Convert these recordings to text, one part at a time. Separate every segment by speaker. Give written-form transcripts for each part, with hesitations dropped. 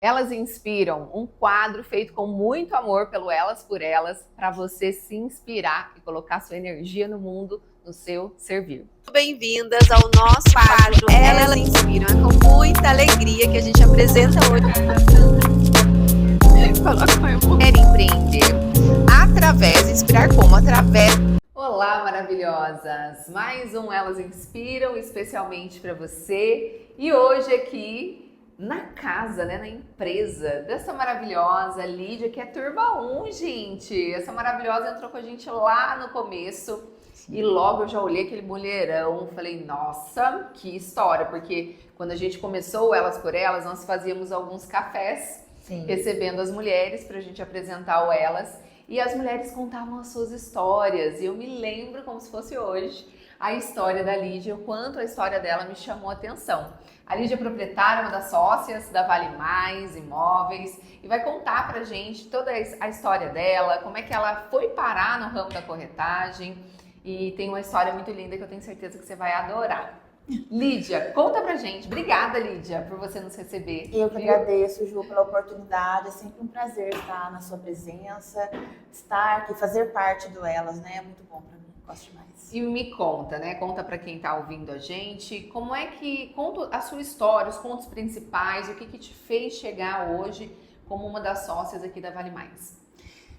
Speaker 1: Elas Inspiram, um quadro feito com muito amor pelo Elas por Elas, para você se inspirar e colocar sua energia no mundo, no seu servir.
Speaker 2: Bem-vindas ao nosso quadro Elas Inspiram. É com muita alegria que a gente apresenta hoje Quer Empreender através, inspirar como? Através.
Speaker 1: Olá, maravilhosas! Mais um Elas Inspiram, especialmente para você. E hoje aqui na casa, né, na empresa dessa maravilhosa Lídia, que é turma 1, gente. Essa maravilhosa entrou com a gente lá no começo. E logo eu já olhei aquele mulherão, falei, nossa, que história, porque quando a gente começou Elas por Elas, nós fazíamos alguns cafés, recebendo as mulheres pra gente apresentar o Elas, e as mulheres contavam as suas histórias, e eu me lembro como se fosse hoje a história da Lídia, o quanto a história dela me chamou a atenção. A Lídia é proprietária, uma das sócias da Vale Mais Imóveis, e vai contar pra gente toda a história dela, como é que ela foi parar no ramo da corretagem. E tem uma história muito linda que eu tenho certeza que você vai adorar. Lídia, conta pra gente. Obrigada, Lídia, por você nos receber.
Speaker 3: Eu que agradeço, Ju, pela oportunidade. É sempre um prazer estar na sua presença, estar aqui, fazer parte do Elas, né? É muito bom pra mim, gosto demais.
Speaker 1: E me conta, né? Conta pra quem tá ouvindo a gente, como é que... Conta a sua história, os pontos principais, o que te fez chegar hoje como uma das sócias aqui da Vale Mais.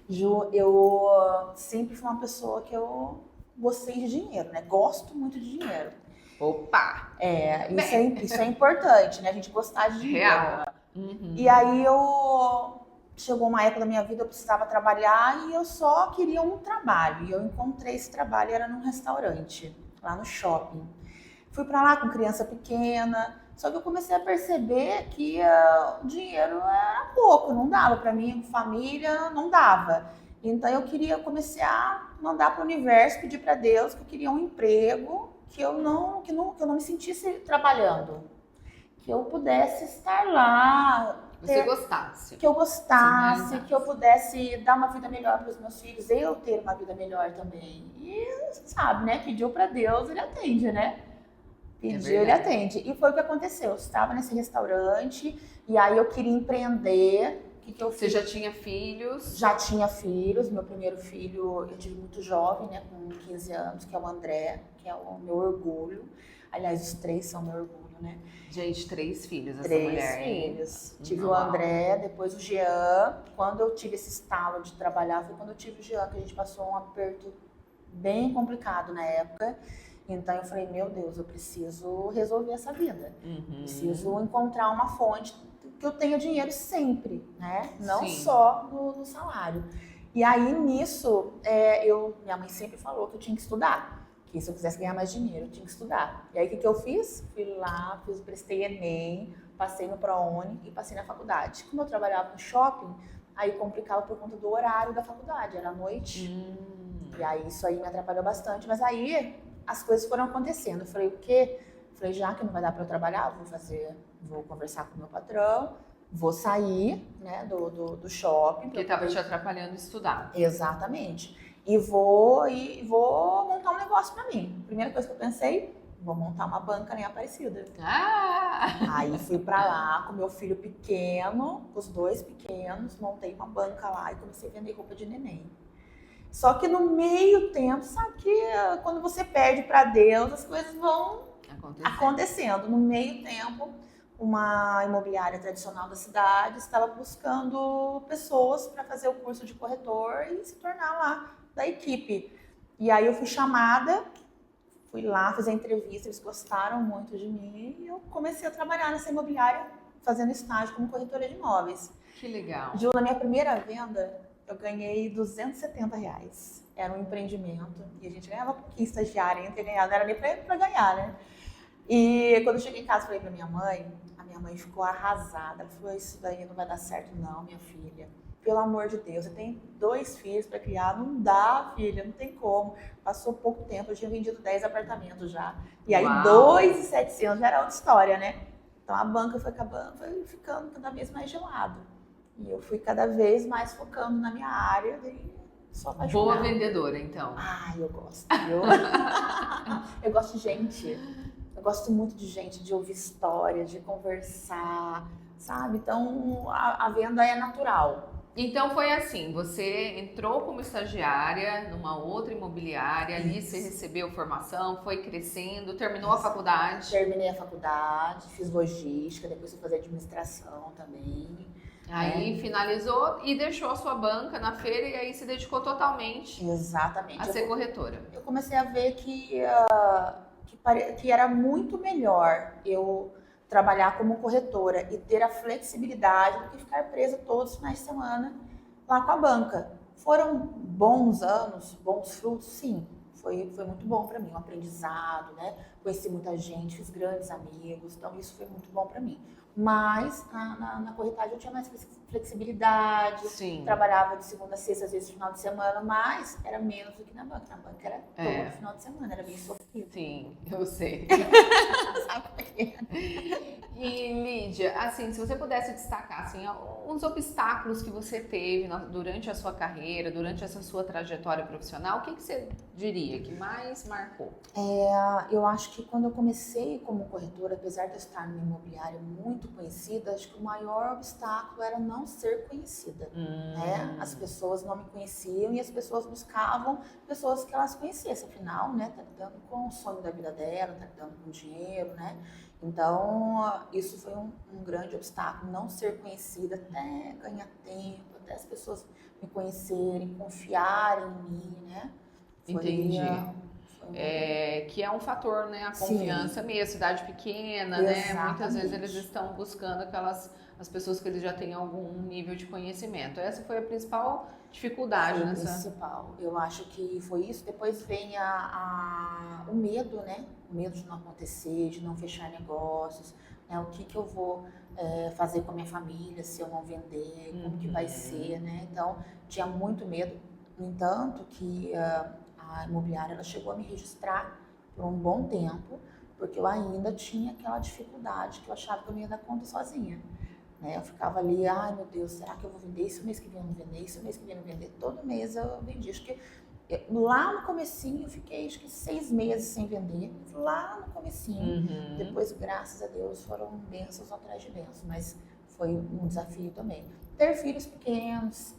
Speaker 3: Ju, eu sempre fui uma pessoa que eu gostei de dinheiro, né? Gosto muito de dinheiro.
Speaker 1: Opa!
Speaker 3: Isso é importante, né? A gente gostar de dinheiro.
Speaker 1: Real. Uhum.
Speaker 3: E aí chegou uma época da minha vida, eu precisava trabalhar e eu só queria um trabalho. E eu encontrei esse trabalho, era num restaurante, lá no shopping. Fui pra lá com criança pequena, só que eu comecei a perceber que o dinheiro era pouco, não dava pra mim, família, não dava. Então eu comecei a mandar para o universo, pedir para Deus que eu queria um emprego que eu não me sentisse trabalhando, que eu pudesse estar lá,
Speaker 1: Você gostasse.
Speaker 3: que eu gostasse, que eu pudesse dar uma vida melhor para os meus filhos, eu ter uma vida melhor também. E você sabe, né? Pediu para Deus, ele atende, né? Pediu, ele atende. E foi o que aconteceu. Eu estava nesse restaurante e aí eu queria empreender. Que eu fiz?
Speaker 1: Você já tinha filhos?
Speaker 3: Já tinha filhos. Meu primeiro filho eu tive muito jovem, né, com 15 anos, que é o André, que é o meu orgulho. Aliás, os 3 são meu orgulho, né?
Speaker 1: Gente, 3 filhos, essa
Speaker 3: 3
Speaker 1: mulher.
Speaker 3: 3 filhos. Tive
Speaker 1: Uau.
Speaker 3: o André, depois o Jean. Quando eu tive esse estalo de trabalhar, foi quando eu tive o Jean, que a gente passou um aperto bem complicado na época. Então eu falei, meu Deus, eu preciso resolver essa vida. Preciso encontrar uma fonte que eu tenha dinheiro sempre, né? Não só no salário. E aí, nisso, minha mãe sempre falou que eu tinha que estudar. Que se eu quisesse ganhar mais dinheiro, eu tinha que estudar. E aí, o que eu fiz? Fui lá, prestei Enem, passei no ProUni e passei na faculdade. Como eu trabalhava no shopping, aí complicava por conta do horário da faculdade, era à noite. E aí, isso aí me atrapalhou bastante. Mas aí, as coisas foram acontecendo. Eu falei, o quê? Falei, já que não vai dar para eu trabalhar, vou conversar com o meu patrão, vou sair, né, do shopping.
Speaker 1: Porque estava te atrapalhando estudar.
Speaker 3: Exatamente. E vou montar um negócio para mim. Primeira coisa que eu pensei, vou montar uma banca nem Aparecida. Aí fui para lá com meu filho pequeno, com os 2 pequenos, montei uma banca lá e comecei a vender roupa de neném. Só que no meio tempo, sabe que quando você perde para Deus, as coisas vão acontecendo. No meio tempo, uma imobiliária tradicional da cidade estava buscando pessoas para fazer o curso de corretor e se tornar lá da equipe. E aí eu fui chamada, fui lá, fiz a entrevista, eles gostaram muito de mim e eu comecei a trabalhar nessa imobiliária, fazendo estágio como corretora de imóveis.
Speaker 1: Que legal.
Speaker 3: Ju, na minha primeira venda, eu ganhei R$270. Era um empreendimento e a gente ganhava pouquinho estagiária, não era nem para ganhar, né? E quando eu cheguei em casa, falei pra minha mãe, a minha mãe ficou arrasada. Ela falou, isso daí não vai dar certo não, minha filha. Pelo amor de Deus, você tem 2 filhos para criar, não dá, filha, não tem como. Passou pouco tempo, eu tinha vendido 10 apartamentos já. E aí, 2.700 já era outra história, né? Então a banca foi acabando, foi ficando cada vez mais gelado. E eu fui cada vez mais focando na minha área, daí só apaixonada.
Speaker 1: Boa vendedora, então.
Speaker 3: Eu gosto. Eu gosto de gente. Eu gosto muito de gente, de ouvir histórias, de conversar. sabe? Então, a venda é natural.
Speaker 1: Então foi assim, você entrou como estagiária numa outra imobiliária, ali você recebeu formação, foi crescendo, terminou a faculdade.
Speaker 3: Terminei a faculdade, fiz logística, depois fui fazer administração também.
Speaker 1: Aí finalizou e deixou a sua banca na feira e aí se dedicou totalmente
Speaker 3: Exatamente.
Speaker 1: a ser corretora.
Speaker 3: Eu comecei a ver que era muito melhor eu trabalhar como corretora e ter a flexibilidade do que ficar presa todos os finais de semana lá com a banca. Foram bons anos, bons frutos, sim. Foi muito bom para mim, um aprendizado, né? Conheci muita gente, fiz grandes amigos, então isso foi muito bom para mim. Mas na corretagem eu tinha mais flexibilidade,
Speaker 1: Sim.
Speaker 3: Trabalhava de segunda a sexta, às vezes final de semana, mas era menos do que na banca. Na banca era todo final de semana, era bem sofrido.
Speaker 1: Sim, eu sei. E Lídia, assim, se você pudesse destacar assim, uns obstáculos que você teve durante a sua carreira, durante essa sua trajetória profissional, o que você diria que mais marcou?
Speaker 3: Eu acho que quando eu comecei como corretora, apesar de eu estar numa imobiliária muito conhecida, acho que o maior obstáculo era não ser conhecida. Né? As pessoas não me conheciam e as pessoas buscavam pessoas que elas conhecessem. Afinal, né, tá lidando com o sonho da vida dela, tá lidando com dinheiro, né? Então, isso foi um grande obstáculo, não ser conhecida até ganhar tempo, até as pessoas me conhecerem, confiarem em mim, né?
Speaker 1: Entendi. Que é um fator, né? A confiança mesmo, cidade pequena,
Speaker 3: Exatamente.
Speaker 1: né? Muitas vezes eles estão buscando as pessoas que eles já têm algum nível de conhecimento. Essa foi a principal dificuldade
Speaker 3: Foi principal. Eu acho que foi isso. Depois vem o medo, né? O medo de não acontecer, de não fechar negócios, né? O que eu vou fazer com a minha família se eu não vender, como que vai ser, né? Então, tinha muito medo. No entanto, que a imobiliária ela chegou a me registrar por um bom tempo, porque eu ainda tinha aquela dificuldade que eu achava que eu não ia dar conta sozinha. Né? Eu ficava ali, ai meu Deus, será que eu vou vender isso mês que vem eu não vender, isso mês que vem eu não vender? Todo mês eu vendi. Acho que lá no comecinho eu fiquei acho que 6 meses sem vender, lá no comecinho. Depois, graças a Deus, foram bênçãos atrás de bênçãos, mas foi um desafio também. Ter filhos pequenos,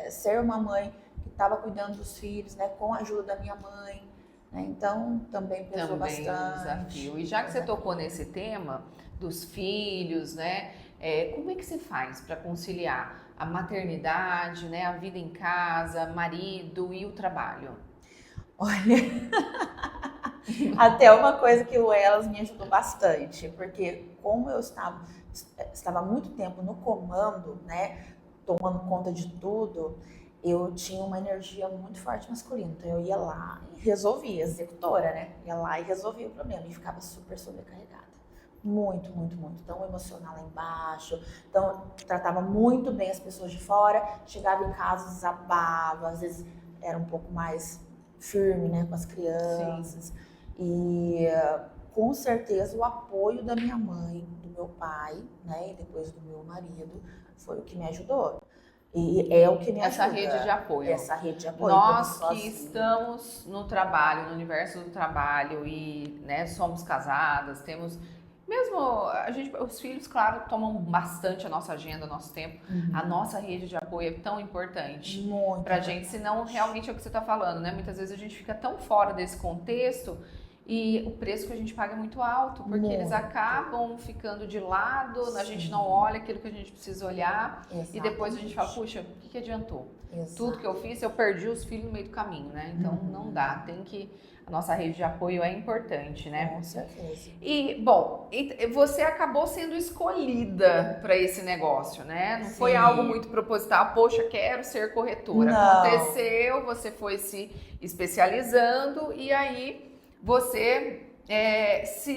Speaker 3: ser uma mãe que estava cuidando dos filhos, né, com a ajuda da minha mãe, né? Então também pesou bastante.
Speaker 1: Um desafio. E já que você tocou nesse tema dos filhos, né, como é que você faz para conciliar a maternidade, né, a vida em casa, marido e o trabalho?
Speaker 3: Olha, até uma coisa que o Elas me ajudou bastante, porque como eu estava há muito tempo no comando, né, tomando conta de tudo, eu tinha uma energia muito forte masculina. Então eu ia lá e resolvia, executora, né? Ia lá e resolvia o problema e ficava super sobrecarregada. Muito, muito, muito. Então o emocional lá embaixo. Então tratava muito bem as pessoas de fora. Chegava em casa, desabava, às vezes era um pouco mais firme, né, com as crianças. Sim. E com certeza o apoio da minha mãe, do meu pai, né, e depois do meu marido, foi o que me ajudou. E é o que me ajuda.
Speaker 1: Essa rede de apoio.
Speaker 3: Essa rede de apoio.
Speaker 1: Nós que estamos no trabalho, no universo do trabalho e, né, somos casadas, temos... Mesmo os filhos, claro, tomam bastante a nossa agenda, nosso tempo. A nossa rede de apoio é tão importante pra gente, senão realmente é o que você tá falando, né? Muitas vezes a gente fica tão fora desse contexto e o preço que a gente paga é muito alto, porque eles acabam ficando de lado, a gente não olha aquilo que a gente precisa olhar. Exatamente. E depois a gente fala, puxa, o que adiantou? Exato. Tudo que eu fiz, eu perdi os filhos no meio do caminho, né? Então não dá, a nossa rede de apoio é importante, né?
Speaker 3: Com certeza.
Speaker 1: E, bom, você acabou sendo escolhida para esse negócio, né? Não foi algo muito proposital, poxa, quero ser corretora. Não. Aconteceu, você foi se especializando e aí você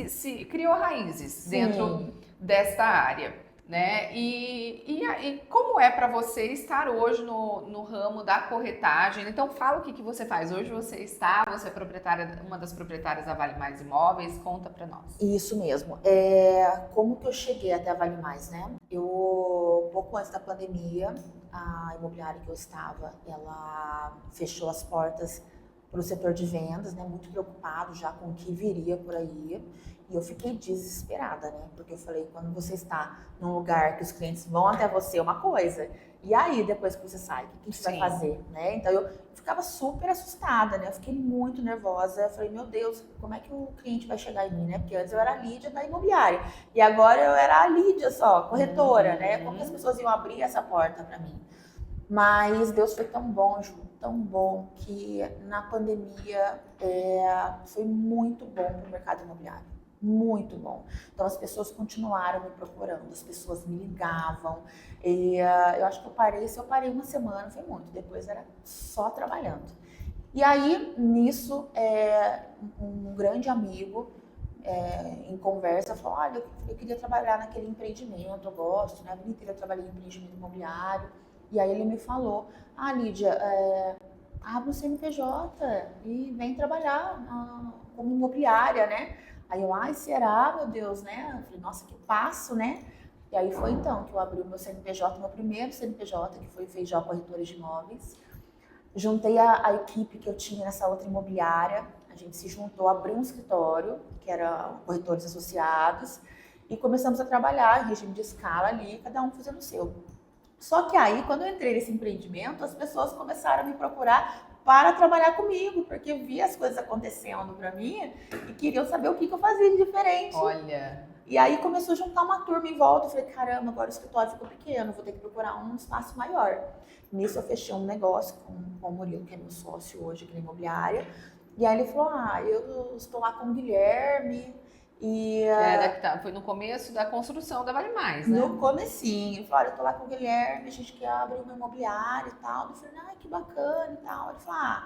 Speaker 1: se criou raízes dentro desta área. Né? E como é para você estar hoje no ramo da corretagem? Então fala o que você faz. Hoje você é proprietária, uma das proprietárias da Vale Mais Imóveis, conta para nós.
Speaker 3: Isso mesmo. Como que eu cheguei até a Vale Mais, né? Pouco antes da pandemia, a imobiliária que eu estava, ela fechou as portas para o setor de vendas, né? Muito preocupado já com o que viria por aí. E eu fiquei desesperada, né? Porque eu falei, quando você está num lugar que os clientes vão até você, é uma coisa. E aí, depois que você sai, o que você vai fazer, né? Então, eu ficava super assustada, né? Eu fiquei muito nervosa. Eu falei, meu Deus, como é que o cliente vai chegar em mim, né? Porque antes eu era a Lídia da imobiliária. E agora eu era a Lídia só, corretora, né? Como que as pessoas iam abrir essa porta para mim? Mas Deus foi tão bom, Ju, tão bom, que na pandemia foi muito bom para o mercado imobiliário. Muito bom. Então as pessoas continuaram me procurando, as pessoas me ligavam. E eu acho que se eu parei uma semana, foi muito. Depois era só trabalhando. E aí, nisso, um grande amigo, em conversa, falou, olha, eu queria trabalhar naquele empreendimento, eu gosto, né? A vida inteira eu trabalhei em empreendimento imobiliário. E aí ele me falou, Lídia, abre o CNPJ e vem trabalhar como imobiliária, né? Aí eu, será, meu Deus, né? Eu falei, nossa, que passo, né? E aí foi então que eu abri o meu CNPJ, meu primeiro CNPJ, que foi o Feijó Corretores de Imóveis. Juntei a equipe que eu tinha nessa outra imobiliária, a gente se juntou, abriu um escritório, que era Corretores Associados, e começamos a trabalhar em regime de escala ali, cada um fazendo o seu. Só que aí, quando eu entrei nesse empreendimento, as pessoas começaram a me procurar para trabalhar comigo, porque via as coisas acontecendo para mim e queriam saber o que eu fazia de diferente.
Speaker 1: Olha.
Speaker 3: E aí começou a juntar uma turma em volta. Eu falei, caramba, agora o escritório ficou pequeno, vou ter que procurar um espaço maior. Nisso eu fechei um negócio com o Murilo, que é meu sócio hoje aqui na imobiliária. E aí ele falou, eu estou lá com o Guilherme. E,
Speaker 1: foi no começo da construção da Vale Mais, né?
Speaker 3: No comecinho. Ele falou, olha, eu tô lá com o Guilherme, a gente quer abrir uma imobiliária e tal. Eu falei, que bacana e tal. Ele falou,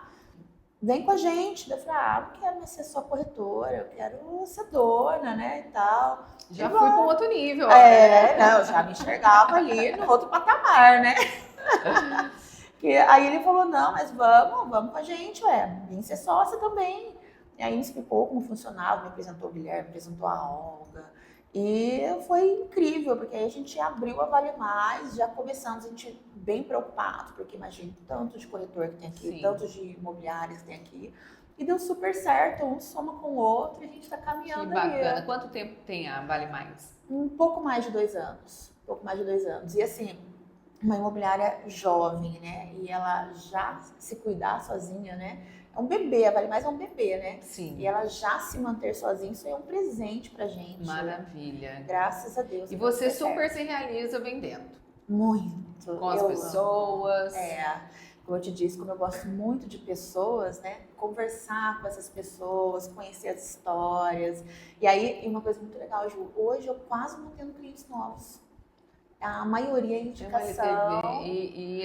Speaker 3: vem com a gente. Eu falei, não quero mais ser só corretora, eu quero ser dona, né, e tal.
Speaker 1: Já fui para um outro nível.
Speaker 3: Eu já me enxergava ali no outro patamar, né? Aí ele falou, não, mas vamos com a gente, vem ser sócia também. E aí me explicou como funcionava, me apresentou o Guilherme, me apresentou a Olga. E foi incrível, porque aí a gente abriu a Vale Mais, já começamos, a gente bem preocupado, porque imagina tanto de corretor que tem aqui,
Speaker 1: Sim.
Speaker 3: tanto de imobiliários que tem aqui. E deu super certo, um soma com o outro e a gente está caminhando.
Speaker 1: Que bacana. Ali. Quanto tempo tem a Vale Mais?
Speaker 3: Um pouco mais de 2 anos. E assim, uma imobiliária jovem, né? E ela já se cuidar sozinha, né? É um bebê, a Vale Mais é um bebê, né?
Speaker 1: Sim.
Speaker 3: E ela já se manter sozinha, isso é um presente pra gente.
Speaker 1: Maravilha.
Speaker 3: Graças a Deus.
Speaker 1: E você super se realiza vendendo.
Speaker 3: Muito.
Speaker 1: Com as pessoas.
Speaker 3: Como eu te disse, como eu gosto muito de pessoas, né? Conversar com essas pessoas, conhecer as histórias. E aí, uma coisa muito legal, Ju, hoje eu quase não tenho clientes novos. A maioria é indicação.
Speaker 1: E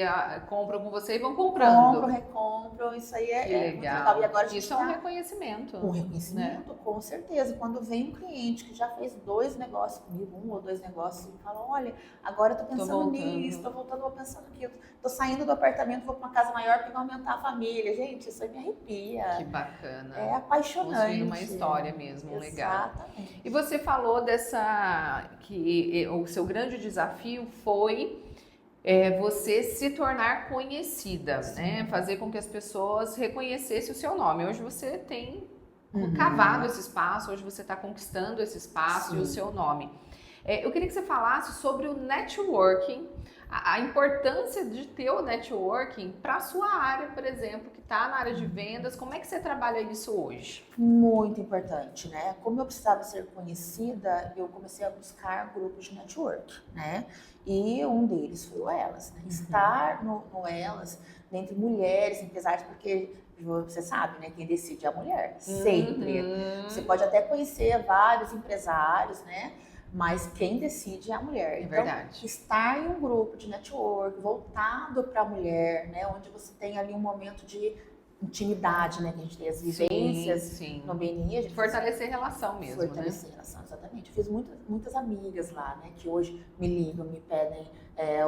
Speaker 1: compram com você e vão comprando.
Speaker 3: Recompram, isso aí
Speaker 1: que legal.
Speaker 3: Muito legal. E agora
Speaker 1: isso é um reconhecimento.
Speaker 3: Um reconhecimento, né? Com certeza. Quando vem um cliente que já fez 2 negócios comigo, 1 ou 2 negócios, e fala, olha, agora eu tô pensando nisso, tô voltando, vou pensando naquilo, tô saindo do apartamento, vou para uma casa maior porque vai aumentar a família. Gente, isso aí me arrepia.
Speaker 1: Que bacana.
Speaker 3: É apaixonante.
Speaker 1: Construindo uma história mesmo, legal.
Speaker 3: Exatamente.
Speaker 1: E você falou que o seu grande desafio foi você se tornar conhecida, né? Fazer com que as pessoas reconhecessem o seu nome. Hoje você tem cavado esse espaço, hoje você está conquistando esse espaço e o seu nome. Eu queria que você falasse sobre o networking, a importância de ter o networking para a sua área, por exemplo, que está na área de vendas. Como é que você trabalha isso hoje?
Speaker 3: Muito importante, né? Como eu precisava ser conhecida, eu comecei a buscar grupos de network, né? E um deles foi o Elas, né? Estar no Elas, entre mulheres empresárias, porque você sabe, né? Quem decide é a mulher, sempre. Você pode até conhecer vários empresários, né? Mas quem decide é a mulher. Então,
Speaker 1: verdade.
Speaker 3: Estar em um grupo de network voltado para a mulher, né? Onde você tem ali um momento de intimidade, né? Que a gente tem as vivências no BNI.
Speaker 1: Fortalecer a relação mesmo,
Speaker 3: Fortalecer a relação, exatamente. Eu fiz muitas amigas lá, né? Que hoje me ligam, me pedem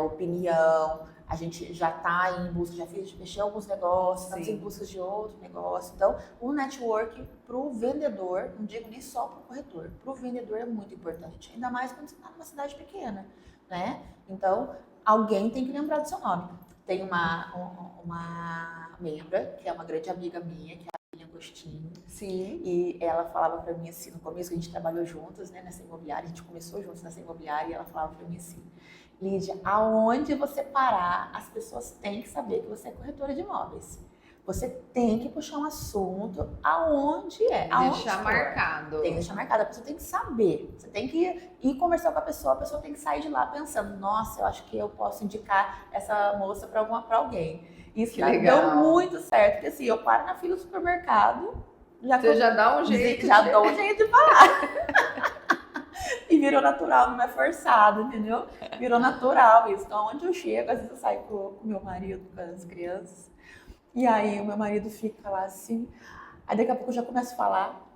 Speaker 3: opinião. A gente já está em busca, já fechei alguns negócios, estamos em busca de outro negócio. Então, o network para o vendedor, não digo nem só para o corretor, para o vendedor é muito importante. Ainda mais quando você está numa cidade pequena, né? Então, alguém tem que lembrar do seu nome. Tem uma membra, que é uma grande amiga minha, que é a Aline Agostinho.
Speaker 1: Sim.
Speaker 3: E ela falava pra mim assim, no começo que a gente trabalhou juntas, né, nessa imobiliária, a gente começou juntos nessa imobiliária, e ela falava pra mim assim, Lídia, aonde você parar, as pessoas têm que saber que você é corretora de imóveis. Você tem que puxar um assunto aonde é. Aonde
Speaker 1: Deixar
Speaker 3: for.
Speaker 1: marcado.
Speaker 3: Tem que deixar marcado, a pessoa tem que saber. Você tem que ir conversar com a pessoa tem que sair de lá pensando, nossa, eu acho que eu posso indicar essa moça para alguém. Isso
Speaker 1: Que
Speaker 3: deu
Speaker 1: legal.
Speaker 3: muito certo, porque assim, eu paro na fila do supermercado,
Speaker 1: Você já dá um jeito
Speaker 3: já
Speaker 1: de...
Speaker 3: dou um jeito de falar. E virou natural, não é forçado, entendeu? Virou natural isso. Então, onde eu chego, às vezes eu saio com o meu marido, com as crianças, e aí o meu marido fica lá assim, aí daqui a pouco eu já começo a falar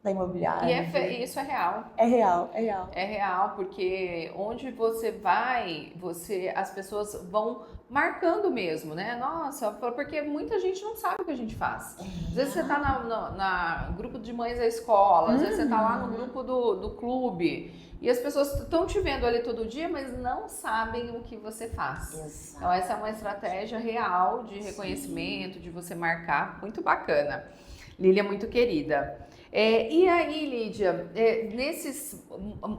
Speaker 3: da imobiliária.
Speaker 1: E isso é real.
Speaker 3: É real, é real.
Speaker 1: É real, porque onde você vai, as pessoas vão marcando mesmo, né? Nossa, porque muita gente não sabe o que a gente faz. Às vezes você tá na grupo de mães da escola, às vezes você tá lá no grupo do clube, e as pessoas estão te vendo ali todo dia, mas não sabem o que você faz.
Speaker 3: Exato.
Speaker 1: Então essa é uma estratégia real de reconhecimento, de você marcar, muito bacana. Lília é muito querida. E aí, Lídia,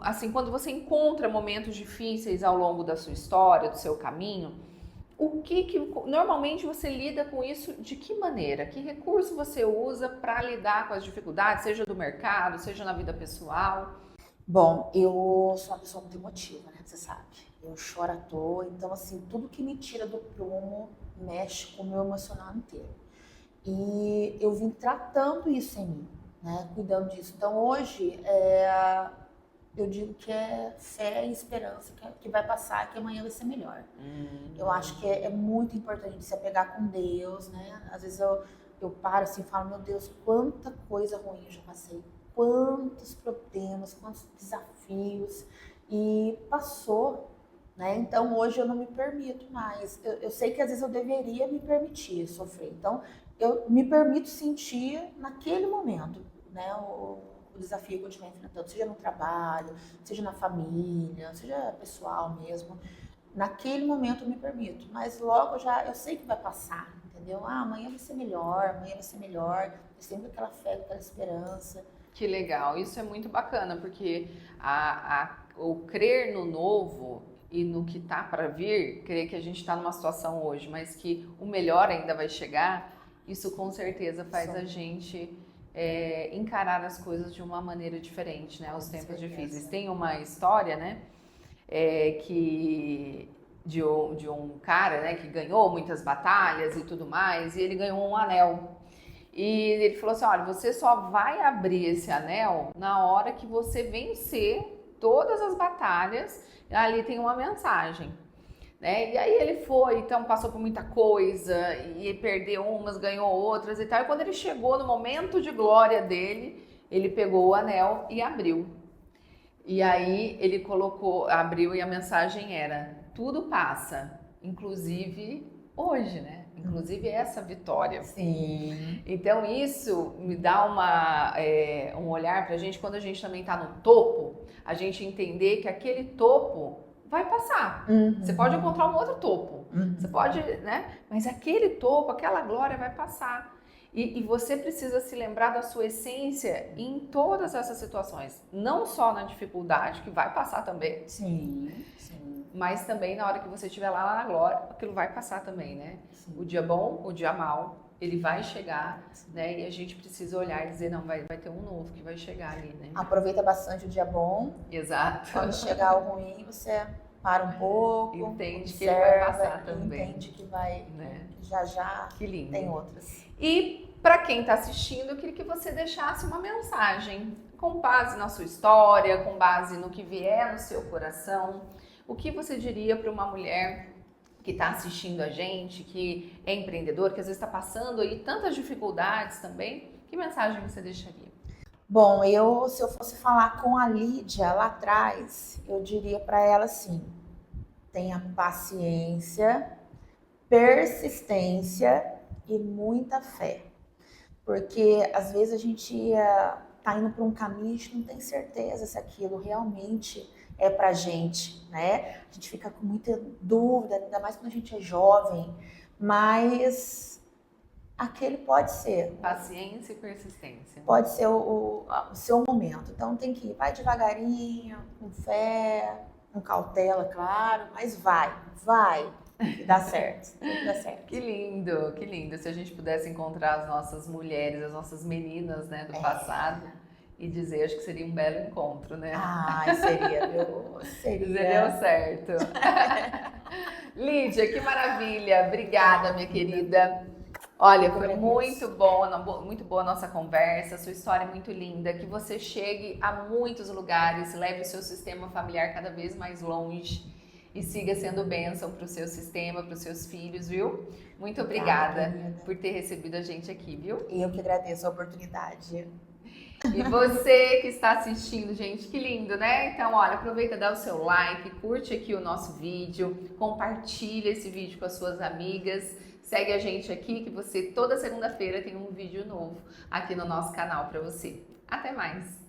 Speaker 1: assim, quando você encontra momentos difíceis ao longo da sua história, do seu caminho, o que normalmente você lida com isso de que maneira? Que recurso você usa para lidar com as dificuldades, seja do mercado, seja na vida pessoal?
Speaker 3: Bom, eu sou uma pessoa muito emotiva, né? Você sabe. Eu choro à toa, então assim, tudo que me tira do prumo mexe com o meu emocional inteiro. E eu vim tratando isso em mim, né? Cuidando disso. Então hoje, eu digo que é fé e esperança que vai passar, que amanhã vai ser melhor. Eu acho que é muito importante se apegar com Deus, né? Às vezes eu paro assim e falo, meu Deus, quanta coisa ruim eu já passei, quantos problemas, quantos desafios, e passou, né? Então hoje eu não me permito mais. Eu sei que às vezes eu deveria me permitir sofrer, então eu me permito sentir naquele momento, né? O desafio que eu estiver enfrentando, seja no trabalho, seja na família, seja pessoal mesmo. Naquele momento eu me permito, mas logo eu sei que vai passar, entendeu? Amanhã vai ser melhor, amanhã vai ser melhor. Eu sempre aquela fé, aquela esperança.
Speaker 1: Que legal, isso é muito bacana, porque o crer no novo e no que tá para vir, crer que a gente está numa situação hoje, mas que o melhor ainda vai chegar, isso com certeza faz a gente encarar as coisas de uma maneira diferente, né? Os tempos difíceis. Tem uma história, né? De um cara, né, que ganhou muitas batalhas e tudo mais, e ele ganhou um anel. E ele falou assim, olha, você só vai abrir esse anel na hora que você vencer todas as batalhas, ali tem uma mensagem, né? E aí ele foi, então passou por muita coisa, e perdeu umas, ganhou outras e tal, e quando ele chegou no momento de glória dele, ele pegou o anel e abriu. E aí ele abriu e a mensagem era, tudo passa, inclusive hoje, né? Inclusive essa vitória.
Speaker 3: Sim.
Speaker 1: Então isso me dá um olhar pra gente, quando a gente também tá no topo, a gente entender que aquele topo vai passar. Você pode encontrar um outro topo, você pode, né? Mas aquele topo, aquela glória vai passar. E você precisa se lembrar da sua essência em todas essas situações. Não só na dificuldade, que vai passar também.
Speaker 3: Sim.
Speaker 1: Mas também na hora que você estiver lá na glória, aquilo vai passar também, né? Sim. O dia bom, o dia mal, ele vai chegar, né? E a gente precisa olhar e dizer, não, vai ter um novo que vai chegar ali, né?
Speaker 3: Aproveita bastante o dia bom.
Speaker 1: Exato.
Speaker 3: Quando chegar o ruim, você para um pouco,
Speaker 1: entende
Speaker 3: observa,
Speaker 1: que ele vai passar também.
Speaker 3: Entende que vai,
Speaker 1: né?
Speaker 3: Já
Speaker 1: que lindo.
Speaker 3: Tem outras.
Speaker 1: E para quem está assistindo, eu queria que você deixasse uma mensagem com base na sua história, com base no que vier no seu coração. O que você diria para uma mulher que está assistindo a gente, que é empreendedor, que às vezes está passando aí tantas dificuldades também? Que mensagem você deixaria?
Speaker 3: Bom, se eu fosse falar com a Lídia lá atrás, eu diria para ela assim, tenha paciência, persistência e muita fé. Porque às vezes a gente tá indo para um caminho e a gente não tem certeza se aquilo realmente é pra gente, né? A gente fica com muita dúvida, ainda mais quando a gente é jovem, mas aquele pode ser.
Speaker 1: Paciência e persistência.
Speaker 3: Pode ser o seu momento. Então tem que ir, vai devagarinho, com fé, com cautela, claro, mas vai. E dá certo, tudo dá certo.
Speaker 1: Que lindo, que lindo. Se a gente pudesse encontrar as nossas mulheres, as nossas meninas, né, do passado e dizer, acho que seria um belo encontro, né?
Speaker 3: Ai, seria, viu?
Speaker 1: Deu certo. Lídia, que maravilha. Obrigada, minha querida. Olha, foi muito boa a nossa conversa, sua história é muito linda, que você chegue a muitos lugares, leve o seu sistema familiar cada vez mais longe e siga sendo bênção para o seu sistema, para os seus filhos, viu? Muito obrigada por ter recebido a gente aqui, viu?
Speaker 3: Eu que agradeço a oportunidade.
Speaker 1: E você que está assistindo, gente, que lindo, né? Então, olha, aproveita, dá o seu like, curte aqui o nosso vídeo, compartilha esse vídeo com as suas amigas, segue a gente aqui que você toda segunda-feira tem um vídeo novo aqui no nosso canal para você. Até mais!